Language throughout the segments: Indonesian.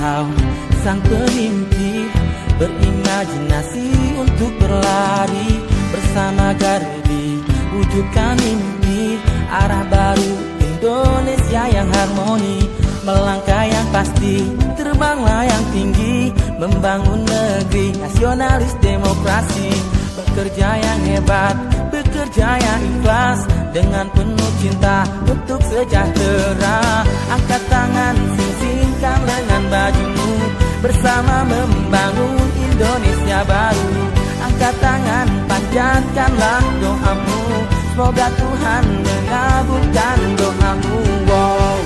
engkau sang pemimpi, berimajinasi untuk berlari bersama Gardi, wujudkan mimpi arah baru Indonesia yang harmoni, melangkah yang pasti, terbanglah yang tinggi, membangun negeri nasionalis demokrasi, bekerja yang hebat, bekerja yang ikhlas, dengan penuh cinta untuk sejahtera. Angkat tangan, sing-singkan lengan bajumu, bersama membangun Indonesia baru. Angkat tangan, panjatkanlah doamu, semoga Tuhan mengabulkan doamu. Wow.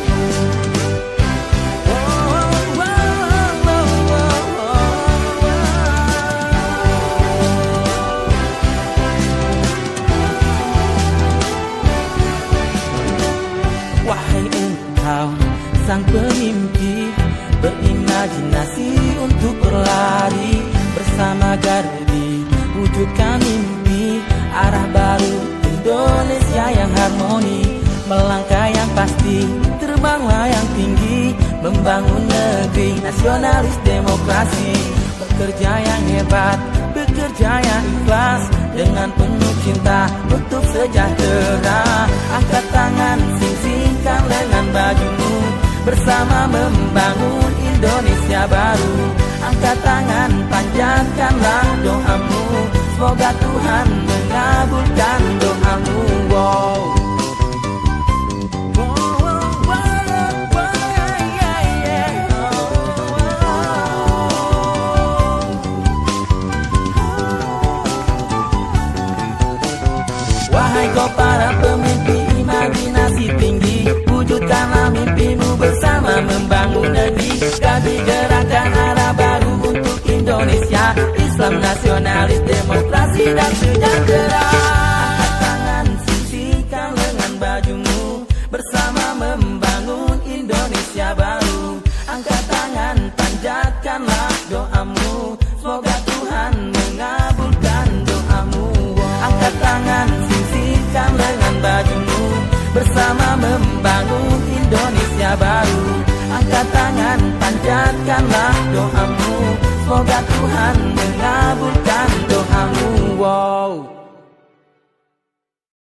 Wahai engkau sang pemimpi, berimajinasi untuk berlari bersama Gardi, wujudkan mimpi arah baru Indonesia yang harmoni, melangkah yang pasti, terbanglah yang tinggi, membangun negeri nasionalis demokrasi, bekerja yang hebat, bekerja yang ikhlas, dengan penuh cinta untuk sejahtera. Angkat tangan, sing-singkan lengan bajumu, bersama membangun Indonesia baru. Angkat tangan, panjatkanlah doamu, semoga Tuhan mengabulkan doamu. Wow. Wahai kau para pemimpi imajinasi tinggi, wujudkanlah mimpimu bersama membangun negeri. Gardi gerakan arah baru untuk Indonesia, Islam nasionalis, demokrasi dan sejahtera. Angkat tangan, singsikan lengan bajumu, bersama membangun Indonesia baru. Angkat tangan, panjatkanlah doamu, semoga Tuhan mengabulkan doamu. Angkat tangan, singsikan lengan bajumu, bersama membangun